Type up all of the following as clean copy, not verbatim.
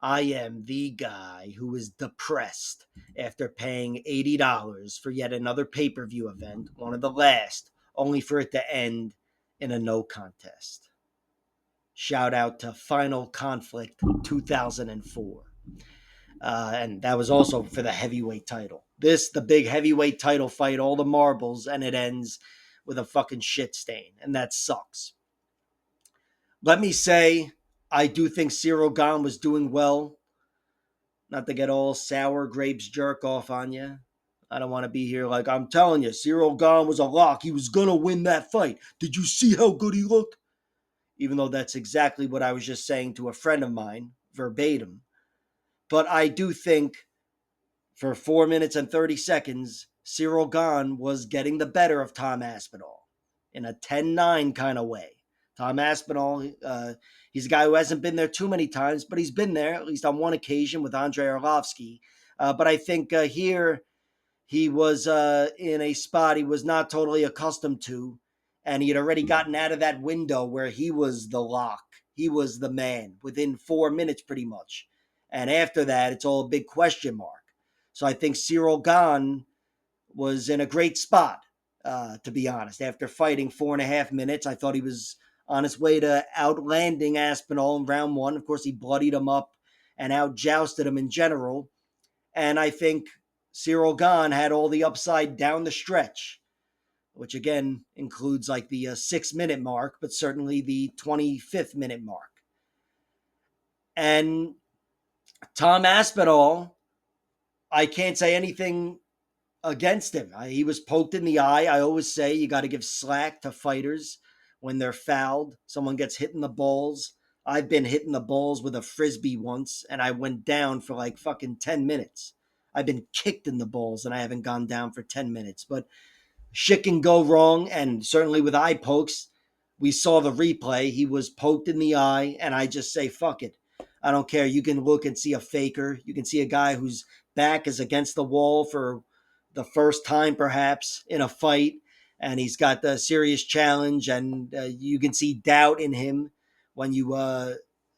I am the guy who is depressed after paying $80 for yet another pay-per-view event, one of the last, only for it to end in a no contest. Shout out to Final Conflict 2004. And that was also for the heavyweight title. This, the big heavyweight title fight, all the marbles, and it ends with a fucking shit stain. And that sucks. Let me say, I do think Ciryl Gane was doing well. Not to get all sour grapes jerk off on you. I don't want to be here like, I'm telling you, Ciryl Gane was a lock. He was going to win that fight. Did you see how good he looked? Even though that's exactly what I was just saying to a friend of mine, verbatim. But I do think for 4 minutes and 30 seconds, Ciryl Gane was getting the better of Tom Aspinall in a 10-9 kind of way. Tom Aspinall, he's a guy who hasn't been there too many times, but he's been there at least on one occasion with Andrei Arlovsky. But I think here he was in a spot he was not totally accustomed to, and he had already gotten out of that window where he was the lock. He was the man within 4 minutes pretty much. And after that, it's all a big question mark. So I think Ciryl Gane was in a great spot, to be honest. After fighting 4.5 minutes, I thought he was on his way to outlanding Aspinall in round one. Of course, he bloodied him up and out-jousted him in general. And I think Ciryl Gane had all the upside down the stretch, which again includes like the 6-minute mark, but certainly the 25th minute mark. And Tom Aspinall, I can't say anything against him. He was poked in the eye. I always say you got to give slack to fighters when they're fouled. Someone gets hit in the balls. I've been hit in the balls with a Frisbee once, and I went down for like fucking 10 minutes. I've been kicked in the balls, and I haven't gone down for 10 minutes. But shit can go wrong, and certainly with eye pokes, we saw the replay. He was poked in the eye, and I just say, fuck it. I don't care. You can look and see a faker. You can see a guy whose back is against the wall for the first time, perhaps, in a fight, and he's got the serious challenge, and you can see doubt in him when you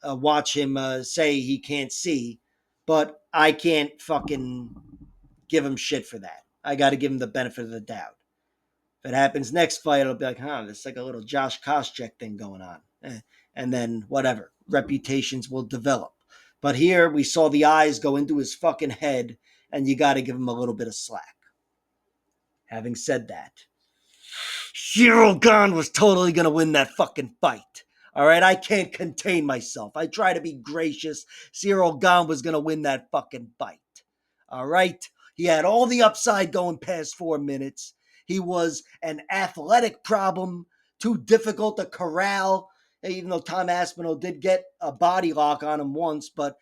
watch him say he can't see. But I can't fucking give him shit for that. I got to give him the benefit of the doubt. If it happens next fight, it'll be like, there's like a little Josh Koscheck thing going on. And then whatever, reputations will develop. But here we saw the eyes go into his fucking head, and you got to give him a little bit of slack. Having said that, Ciryl Gane was totally going to win that fucking fight. All right, I can't contain myself. I try to be gracious. Ciryl Gane was going to win that fucking fight. All right? He had all the upside going past 4 minutes. He was an athletic problem, too difficult to corral, even though Tom Aspinall did get a body lock on him once. But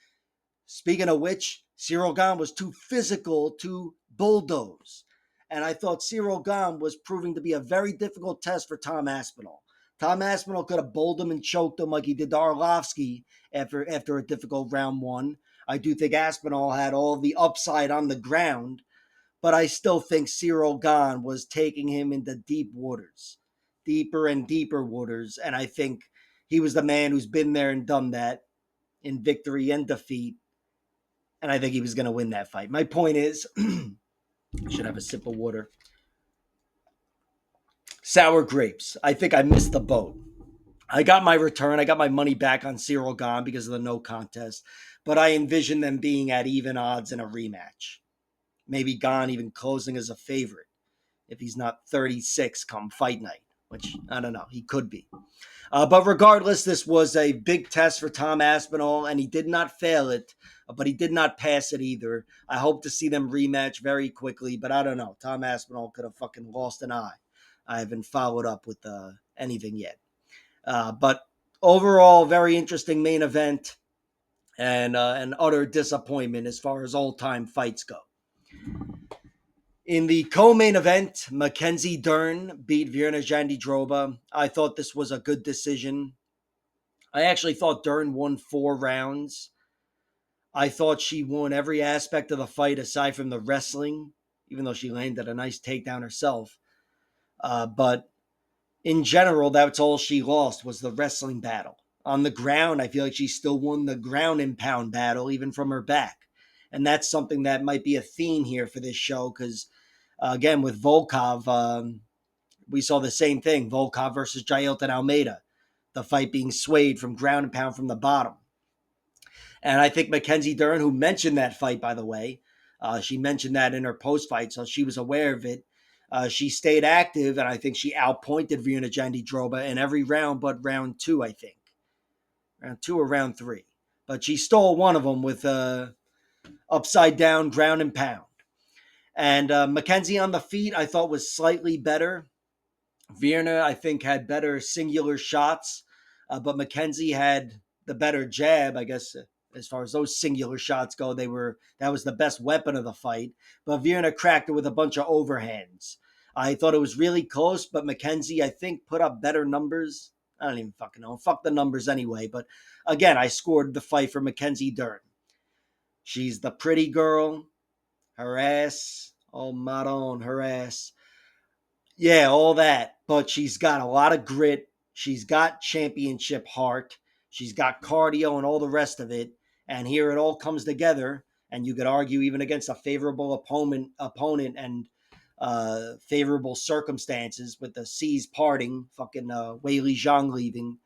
speaking of which, Ciryl Gane was too physical to bulldoze. And I thought Ciryl Gane was proving to be a very difficult test for Tom Aspinall. Tom Aspinall could have bowled him and choked him like he did to Arlovsky after a difficult round one. I do think Aspinall had all the upside on the ground, but I still think Ciryl Gane was taking him into deep waters, deeper and deeper waters. And I think he was the man who's been there and done that in victory and defeat. And I think he was going to win that fight. My point is, I should have a sip of water. Sour grapes. I think I missed the boat. I got my return. I got my money back on Ciryl Gane because of the no contest. But I envision them being at even odds in a rematch. Maybe Gane even closing as a favorite if he's not 36 come fight night, which I don't know. He could be. But regardless, this was a big test for Tom Aspinall, and he did not fail it, but he did not pass it either. I hope to see them rematch very quickly, but I don't know. Tom Aspinall could have fucking lost an eye. I haven't followed up with anything yet. But overall, very interesting main event and an utter disappointment as far as old-time fights go. In the co-main event, Mackenzie Dern beat Virna Jandiroba. I thought this was a good decision. I actually thought Dern won 4 rounds. I thought she won every aspect of the fight aside from the wrestling, even though she landed a nice takedown herself. But in general, that's all she lost was the wrestling battle. on the ground, I feel like she still won the ground and pound battle, even from her back. And that's something that might be a theme here for this show because, again, with Volkov, we saw the same thing. Volkov versus Jailton Almeida, the fight being swayed from ground and pound from the bottom. And I think Mackenzie Dern, who mentioned that fight, by the way, she mentioned that in her post fight, so she was aware of it. She stayed active, and I think she outpointed Virna Jandiroba in every round but round two, I think. Round two or round three. But she stole one of them with upside down ground and pound. And Mackenzie on the feet, I thought was slightly better. Virna, I think, had better singular shots, but Mackenzie had the better jab, I guess. As far as those singular shots go, that was the best weapon of the fight. But Virna cracked it with a bunch of overhands. I thought it was really close, but Mackenzie, I think, put up better numbers. I don't even fucking know. Fuck the numbers anyway. But again, I scored the fight for Mackenzie Dern. She's the pretty girl. Her ass. Oh, Maron, her ass. Yeah, all that. But she's got a lot of grit. She's got championship heart. She's got cardio and all the rest of it. And here it all comes together. And you could argue even against a favorable opponent and favorable circumstances with the seas parting, fucking Wei Li Zhang leaving.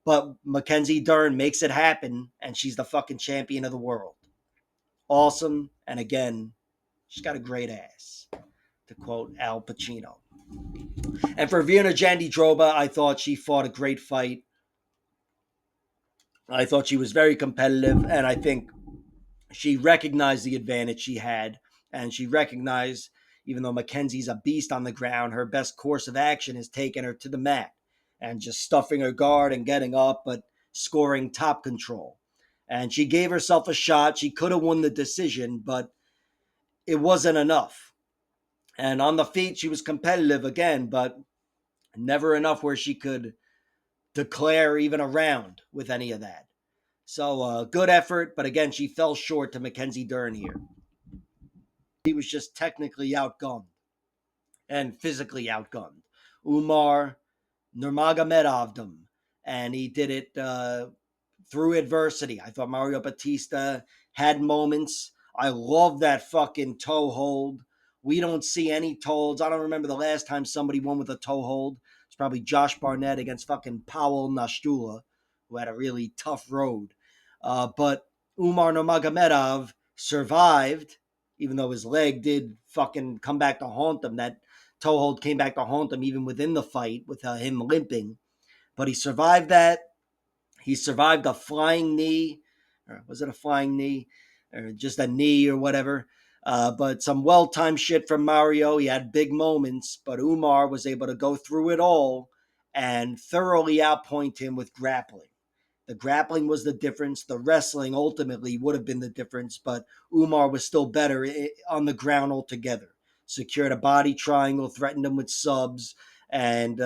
But Mackenzie Dern makes it happen, and she's the fucking champion of the world. Awesome. And again, she's got a great ass, to quote Al Pacino. And for Virna Jandiroba, I thought she fought a great fight. I thought she was very competitive, and I think she recognized the advantage she had, and she recognized, even though Mackenzie's a beast on the ground, her best course of action is taking her to the mat and just stuffing her guard and getting up, but scoring top control. And she gave herself a shot. She could have won the decision, but it wasn't enough. And on the feet, she was competitive again, but never enough where she could declare even a round with any of that. So good effort, but again, she fell short to Mackenzie Dern here. He was just technically outgunned and physically outgunned. Umar Nurmagomedoved him, and he did it through adversity. I thought Mario Batista had moments. I love that fucking toe hold. We don't see any toe holds. I don't remember the last time somebody won with a toe hold. It's probably Josh Barnett against fucking Powell Nashtula, who had a really tough road. But Umar Nurmagomedov survived, even though his leg did fucking come back to haunt him. That toe hold came back to haunt him even within the fight with him limping. But he survived that. He survived a flying knee. Or was it a flying knee? Or just a knee or whatever. But some well-timed shit from Mario. He had big moments, but Umar was able to go through it all and thoroughly outpoint him with grappling. The grappling was the difference. The wrestling ultimately would have been the difference, but Umar was still better on the ground altogether. Secured a body triangle, threatened him with subs, and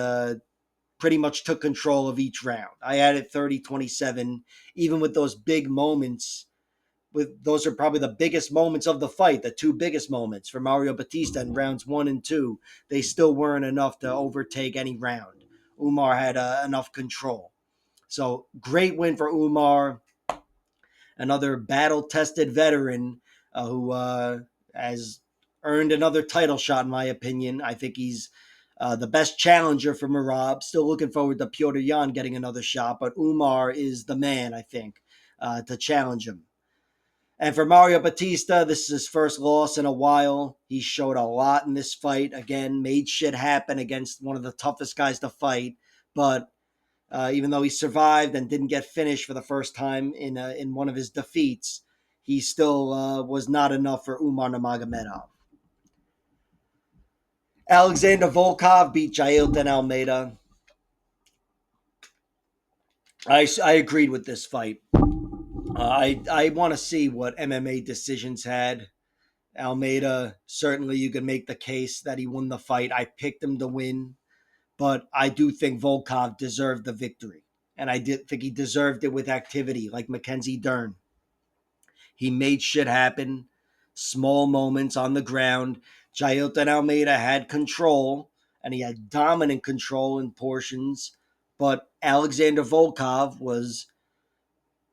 pretty much took control of each round. I had it 30-27, even with those big moments. Those are probably the biggest moments of the fight, the two biggest moments for Mario Batista in rounds 1 and 2. They still weren't enough to overtake any round. Umar had enough control. So great win for Umar, another battle-tested veteran who has earned another title shot, in my opinion. I think he's the best challenger for Merab. Still looking forward to Petr Yan getting another shot, but Umar is the man, I think, to challenge him. And for Mario Batista, this is his first loss in a while. He showed a lot in this fight. Again, made shit happen against one of the toughest guys to fight, but even though he survived and didn't get finished for the first time in one of his defeats, he still was not enough for Umar Nurmagomedov. Alexander Volkov beat Jailton Almeida. I agreed with this fight. I want to see what MMA decisions had. Almeida, certainly you could make the case that he won the fight. I picked him to win, but I do think Volkov deserved the victory. And I did think he deserved it with activity, like Mackenzie Dern. He made shit happen. Small moments on the ground. Jailton Almeida had control, and he had dominant control in portions. but Alexander Volkov was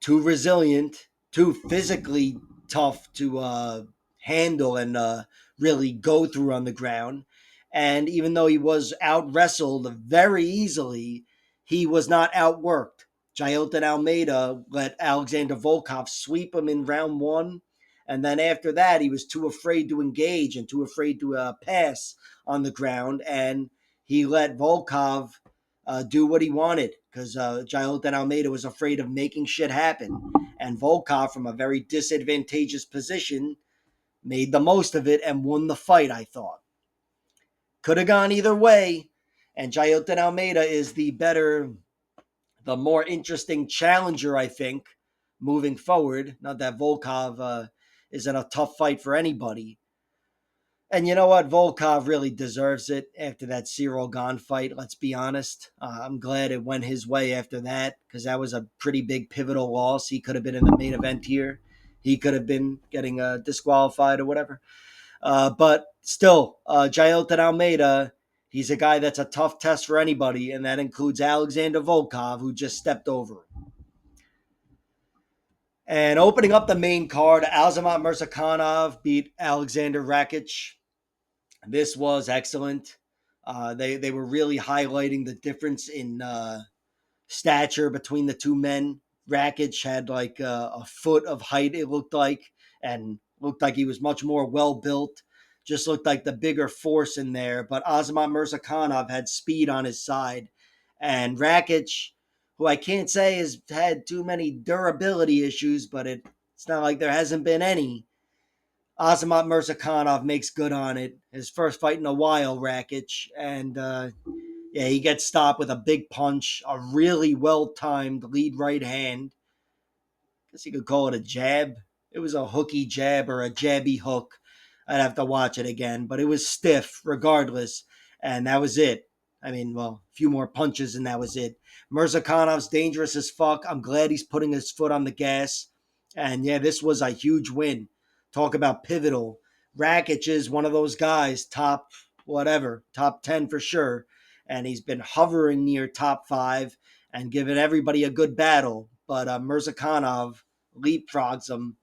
too resilient, too physically tough to handle and really go through on the ground. And even though he was out wrestled very easily, he was not outworked. Jailton Almeida let Alexander Volkov sweep him in round one. And then after that, he was too afraid to engage and too afraid to pass on the ground. And he let Volkov do what he wanted because Jailton Almeida was afraid of making shit happen. And Volkov, from a very disadvantageous position, made the most of it and won the fight, I thought. Could have gone either way. And Jailton Almeida is the more interesting challenger, I think, moving forward. Not that Volkov isn't a tough fight for anybody. And you know what? Volkov really deserves it after that Ciryl Gane fight. Let's be honest. I'm glad it went his way after that because that was a pretty big pivotal loss. He could have been in the main event here. He could have been getting disqualified or whatever. But still, Jailton Almeida, he's a guy that's a tough test for anybody, and that includes Alexander Volkov, who just stepped over him. And opening up the main card, Azamat Murzakanov beat Alexander Rakic. This was excellent. They were really highlighting the difference in stature between the two men. Rakic had like a foot of height, it looked like, and looked like he was much more well built. Just looked like the bigger force in there. But Azamat Murzakanov had speed on his side. And Rakic, who I can't say has had too many durability issues, but it's not like there hasn't been any. Azamat Murzakanov makes good on it. His first fight in a while, Rakic. And yeah, he gets stopped with a big punch, a really well timed lead right hand. I guess you could call it a jab. It was a hooky jab or a jabby hook. I'd have to watch it again, but it was stiff regardless. And that was it. I mean, well, a few more punches and that was it. Mirzakanov's dangerous as fuck. I'm glad he's putting his foot on the gas. And yeah, this was a huge win. Talk about pivotal. Rakic is one of those guys, top whatever, top 10 for sure. And he's been hovering near top 5 and giving everybody a good battle. But Mirzakhanov leapfrogs him,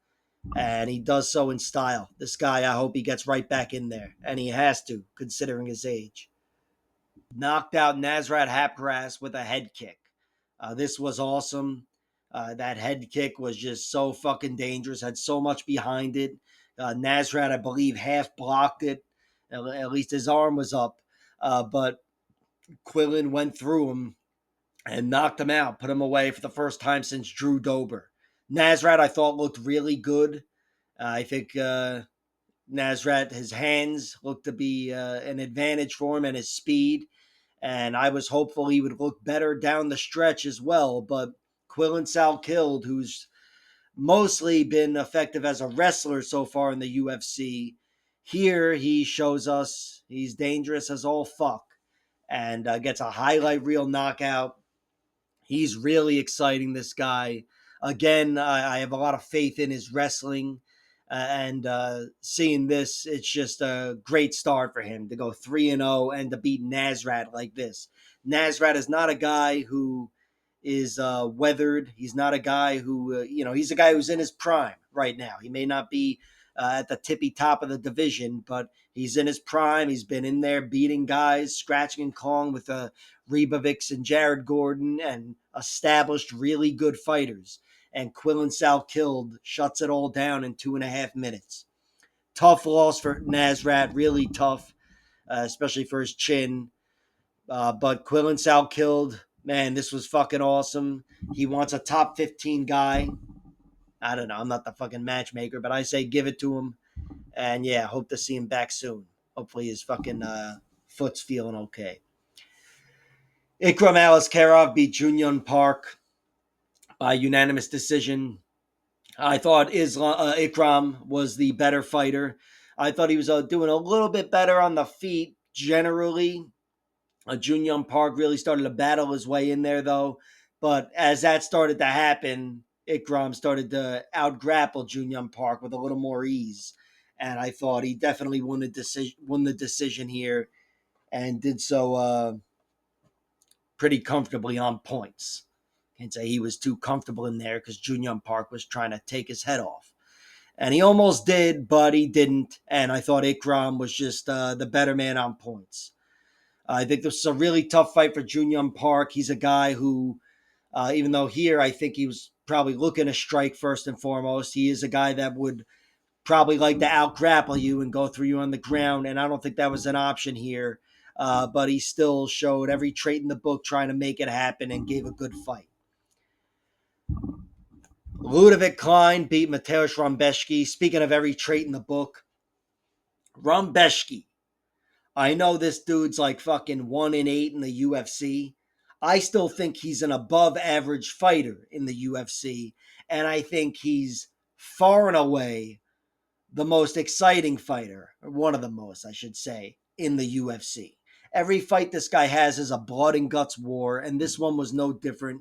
and he does so in style. This guy, I hope he gets right back in there, and he has to, considering his age. Knocked out Nasrat Haqparast with a head kick. This was awesome. That head kick was just so fucking dangerous, had so much behind it. Nasrat, I believe, half blocked it. At least his arm was up. But Quillen went through him and knocked him out, put him away for the first time since Drew Dober. Nasrat, I thought, looked really good. I think Nasrat, his hands looked to be an advantage for him and his speed. And I was hopeful he would look better down the stretch as well. But Quillen Salkild, who's mostly been effective as a wrestler so far in the UFC, here he shows us he's dangerous as all fuck and gets a highlight reel knockout. He's really exciting, this guy. Again, I have a lot of faith in his wrestling. And seeing this, it's just a great start for him to go 3-0 and to beat Nasrat like this. Nasrat is not a guy who is weathered. He's not a guy who, he's a guy who's in his prime right now. He may not be at the tippy top of the division, but he's in his prime. He's been in there beating guys, scratching and clawing with Ribovics and Jared Gordon and established really good fighters. And Quillen Salkild shuts it all down in 2.5 minutes. Tough loss for Nasrat, really tough, especially for his chin. But Quillen Salkild, man, this was fucking awesome. He wants a top 15 guy. I don't know. I'm not the fucking matchmaker, but I say give it to him. And yeah, hope to see him back soon. Hopefully his fucking foot's feeling okay. Ikram Aliskerov beat Junyun Park by unanimous decision. I thought Ikram was the better fighter. I thought he was doing a little bit better on the feet generally. Junyun Park really started to battle his way in there, though. But as that started to happen, Ikram started to out-grapple Junyun Park with a little more ease. And I thought he definitely won the decision here and did so pretty comfortably on points. Can't say he was too comfortable in there because Junyoung Park was trying to take his head off. And he almost did, but he didn't. And I thought Ikram was just the better man on points. I think this was a really tough fight for Junyoung Park. He's a guy who, even though here I think he was probably looking to strike first and foremost, he is a guy that would probably like to out grapple you and go through you on the ground. And I don't think that was an option here. But he still showed every trait in the book trying to make it happen and gave a good fight. Ludovic Klein beat Mateusz Rąbeszki. Speaking of every trait in the book, Rąbeszki. I know this dude's like fucking 1-8 in the UFC. I still think he's an above average fighter in the UFC. And I think he's far and away the most exciting fighter, or one of the most, I should say, in the UFC. Every fight this guy has is a blood and guts war, and this one was no different.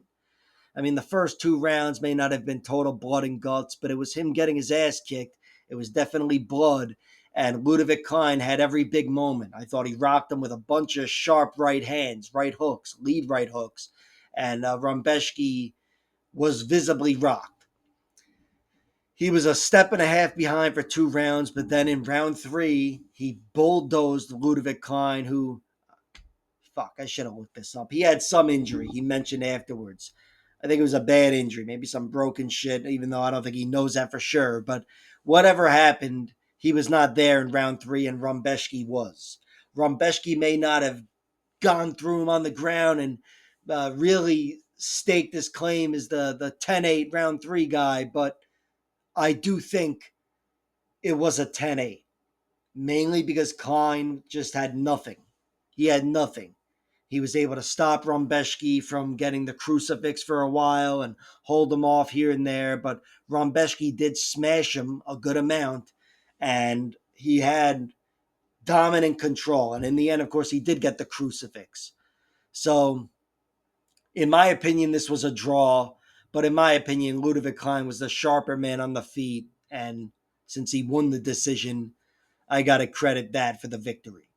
I mean, the first 2 rounds may not have been total blood and guts, but it was him getting his ass kicked. It was definitely blood, and Ludovic Klein had every big moment. I thought he rocked him with a bunch of sharp right hands, right hooks, lead right hooks, and Rąbeszki was visibly rocked. He was a step and a half behind for 2 rounds, but then in round 3, he bulldozed Ludovic Klein, who, fuck, I should have looked this up. He had some injury, he mentioned afterwards. I think it was a bad injury, maybe some broken shit, even though I don't think he knows that for sure. But whatever happened, he was not there in round 3, and Rąbeszki was. Rąbeszki may not have gone through him on the ground and really staked his claim as the 10-8 round 3 guy, but I do think it was a 10-8, mainly because Klein just had nothing. He had nothing. He was able to stop Rąbeszki from getting the crucifix for a while and hold him off here and there, but Rąbeszki did smash him a good amount, and he had dominant control. And in the end, of course, he did get the crucifix. So, in my opinion, this was a draw, but in my opinion, Ludovic Klein was the sharper man on the feet, and since he won the decision, I got to credit that for the victory.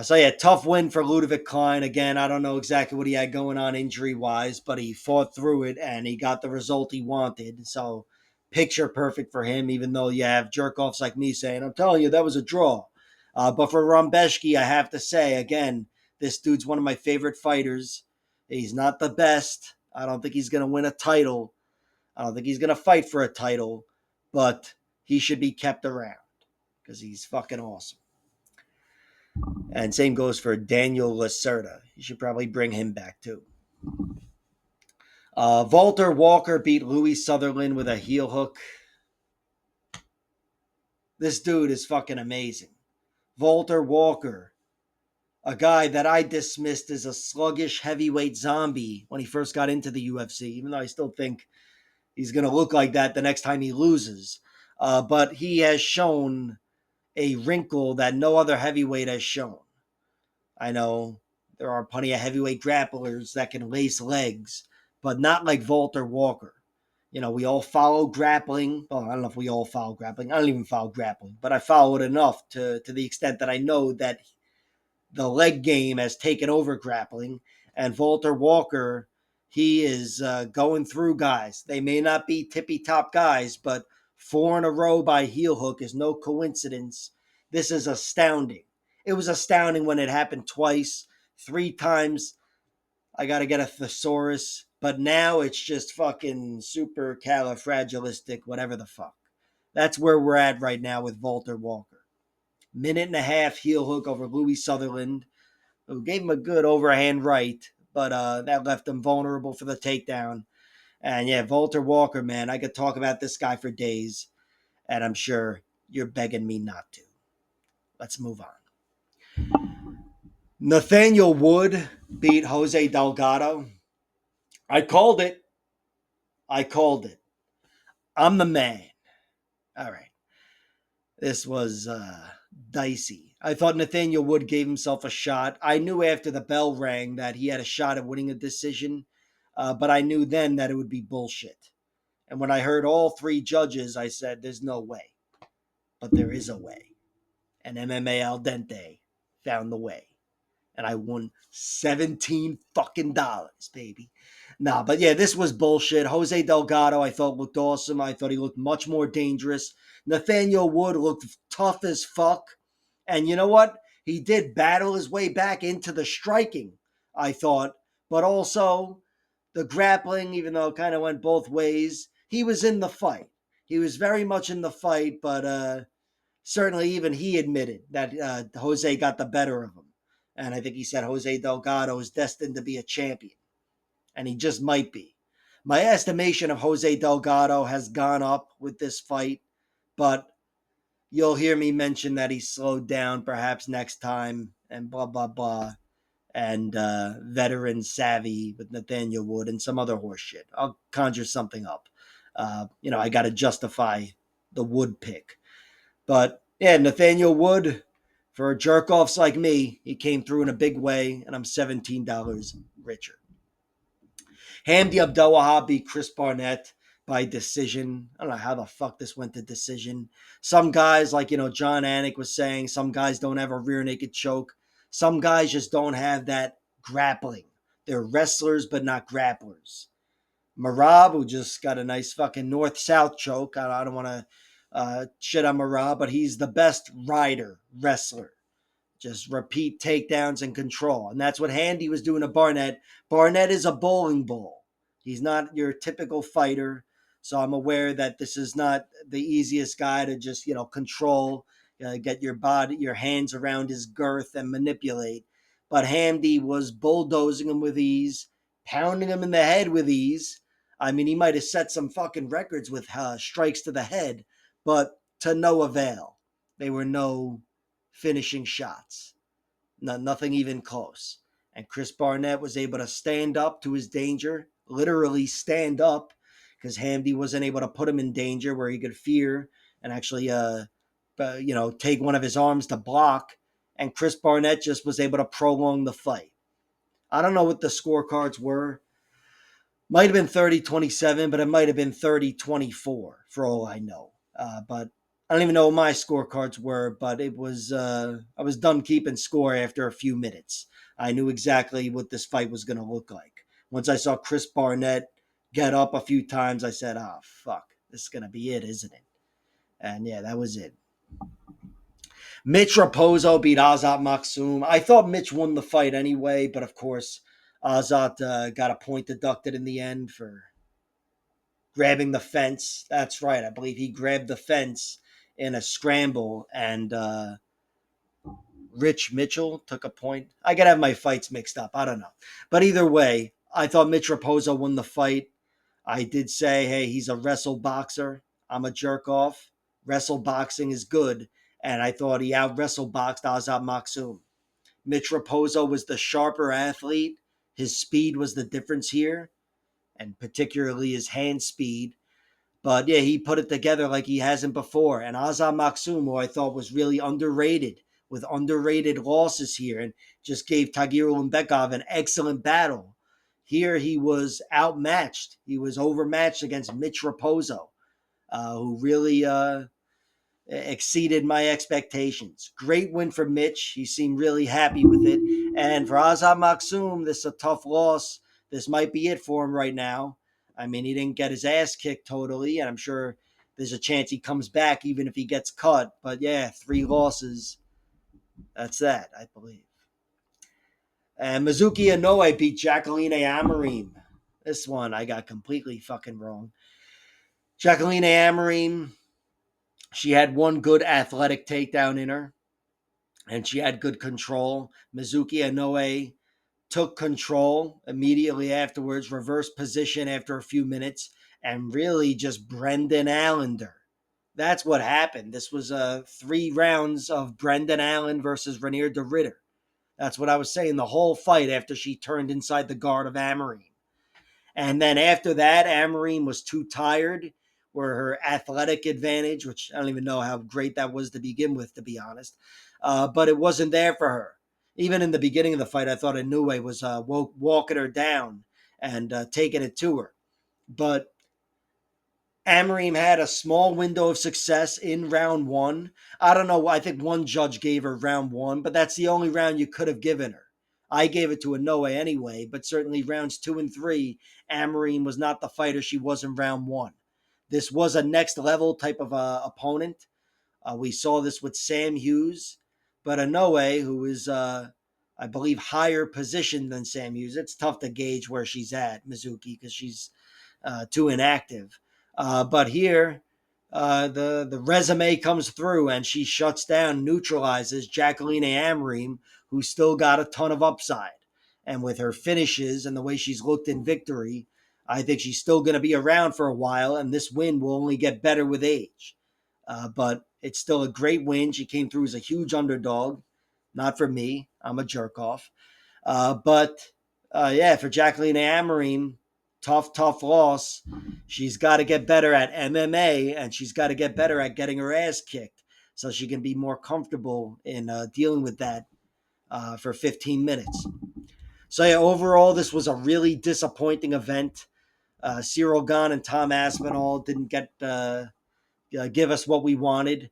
So yeah, tough win for Ludovic Klein. Again, I don't know exactly what he had going on injury-wise, but he fought through it and he got the result he wanted. So picture perfect for him, even though you have jerk-offs like me saying, I'm telling you, that was a draw. But for Rąbeszki, I have to say, again, this dude's one of my favorite fighters. He's not the best. I don't think he's going to win a title. I don't think he's going to fight for a title, but he should be kept around because he's fucking awesome. And same goes for Daniel Lacerda. You should probably bring him back too. Walter Walker beat Louis Sutherland with a heel hook. This dude is fucking amazing. Walter Walker, a guy that I dismissed as a sluggish heavyweight zombie when he first got into the UFC, even though I still think he's going to look like that the next time he loses. But he has shown a wrinkle that no other heavyweight has shown. I know there are plenty of heavyweight grapplers that can lace legs, but not like Walter Walker. You know, we all follow grappling. Well, I don't know if we all follow grappling. I don't even follow grappling, but I follow it enough to the extent that I know that the leg game has taken over grappling. And Walter Walker, he is going through guys. They may not be tippy-top guys, but 4 in a row by heel hook is no coincidence. This is astounding. It was astounding when it happened twice, 3 times. I got to get a thesaurus. But now it's just fucking super califragilistic, whatever the fuck. That's where we're at right now with Walter Walker. 1.5-minute heel hook over Louis Sutherland, who gave him a good overhand right, but that left him vulnerable for the takedown. And yeah, Walter Walker, man, I could talk about this guy for days, and I'm sure you're begging me not to. Let's move on. Nathaniel Wood beat Jose Delgado. I called it. I called it. I'm the man. All right. This was dicey. I thought Nathaniel Wood gave himself a shot. I knew after the bell rang that he had a shot at winning a decision, but I knew then that it would be bullshit. And when I heard all 3 judges, I said, there's no way. But there is a way. And MMA Al Dente found the way. and I won 17 fucking dollars, baby. Nah, but yeah, this was bullshit. Jose Delgado, I thought looked awesome. I thought he looked much more dangerous. Nathaniel Wood looked tough as fuck. And you know what? He did battle his way back into the striking, I thought, but also the grappling, even though it kind of went both ways, he was in the fight. He was very much in the fight, but certainly even he admitted that Jose got the better of him. And I think he said Jose Delgado is destined to be a champion, and he just might be. My estimation of Jose Delgado has gone up with this fight, but you'll hear me mention that he slowed down perhaps next time and blah, blah, blah. And veteran savvy with Nathaniel Wood and some other horse shit. I'll conjure something up. I got to justify the Wood pick. But yeah, Nathaniel Wood, for jerk offs like me, he came through in a big way, and I'm $17 richer. Hamdi Abdelwahab beat Chris Barnett by decision. I don't know how the fuck this went to decision. Some guys, like, John Anik was saying, some guys don't have a rear naked choke. Some guys just don't have that grappling. They're wrestlers, but not grapplers. Marab, who just got a nice fucking north-south choke. I don't want to shit on Marab, but he's the best rider, wrestler. Just repeat takedowns and control. And that's what Handy was doing to Barnett. Barnett is a bowling ball. He's not your typical fighter. So I'm aware that this is not the easiest guy to just, control, get your hands around his girth and manipulate. But Handy was bulldozing him with ease, pounding him in the head with ease. I mean, he might have set some fucking records with strikes to the head, but to no avail. They were no finishing shots. Nothing even close. And Chris Barnett was able to stand up to his danger, literally stand up, because Hamdi wasn't able to put him in danger where he could fear and actually, take one of his arms to block. And Chris Barnett just was able to prolong the fight. I don't know what the scorecards were. Might have been 30-27, but it might have been 30-24 for all I know. But I don't even know what my scorecards were, but it was I was done keeping score after a few minutes. I knew exactly what this fight was going to look like. Once I saw Chris Barnett get up a few times, I said, "Oh fuck, this is going to be it, isn't it?" And yeah, that was it. Mitch Raposo beat Azat Maksum. I thought Mitch won the fight anyway, but of course, Azat got a point deducted in the end for grabbing the fence. That's right. I believe he grabbed the fence in a scramble, and Rich Mitchell took a point. I could have my fights mixed up. I don't know. But either way, I thought Mitch Raposo won the fight. I did say, hey, he's a wrestle boxer. I'm a jerk off. Wrestle boxing is good. And I thought he out wrestle boxed Azat Maksum. Mitch Raposo was the sharper athlete. His speed was the difference here, and particularly his hand speed. But yeah, he put it together like he hasn't before. And Azam Maksum, who I thought was really underrated, with underrated losses here, and just gave Tagir Ulanbekov an excellent battle. Here he was outmatched. He was overmatched against Mitch Raposo, who really exceeded my expectations. Great win for Mitch. He seemed really happy with it. And for Azam Maksum, this is a tough loss. This might be it for him right now. I mean, he didn't get his ass kicked totally, and I'm sure there's a chance he comes back even if he gets cut. But yeah, 3 losses. That's that, I believe. And Mizuki Inoue beat Jacqueline Amorim. This one I got completely fucking wrong. Jacqueline Amorim, she had one good athletic takedown in her, and she had good control. Mizuki Inoue took control immediately afterwards, reversed position after a few minutes, and really just Brendan Allender. That's what happened. This was 3 rounds of Brendan Allen versus Rainier de Ritter. That's what I was saying the whole fight after she turned inside the guard of Amorim. And then after that, Amorim was too tired, where her athletic advantage, which I don't even know how great that was to begin with, to be honest, but it wasn't there for her. Even in the beginning of the fight, I thought Inoue was walking her down and taking it to her. But Amorim had a small window of success in round 1. I don't know. I think one judge gave her round 1, but that's the only round you could have given her. I gave it to Inoue anyway, but certainly rounds 2 and 3, Amarine was not the fighter she was in round 1. This was a next level type of opponent. We saw this with Sam Hughes, but Inoue, who is, I believe, higher positioned than Sam Hughes. It's tough to gauge where she's at, Mizuki, because she's too inactive. But here, the resume comes through, and she shuts down, neutralizes Jacqueline Amorim, who's still got a ton of upside. And with her finishes and the way she's looked in victory, I think she's still going to be around for a while, and this win will only get better with age. But it's still a great win. She came through as a huge underdog. Not for me. I'm a jerk off. But yeah, for Jacqueline Amorim, tough loss. She's got to get better at MMA, and she's got to get better at getting her ass kicked so she can be more comfortable in dealing with that for 15 minutes. So yeah, overall, this was a really disappointing event. Ciryl Gane and Tom Aspinall didn't get give us what we wanted,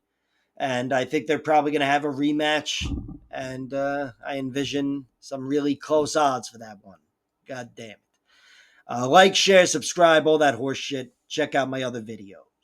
and I think they're probably going to have a rematch. And I envision some really close odds for that one. God damn it. Like, share, subscribe, all that horse shit. Check out my other videos.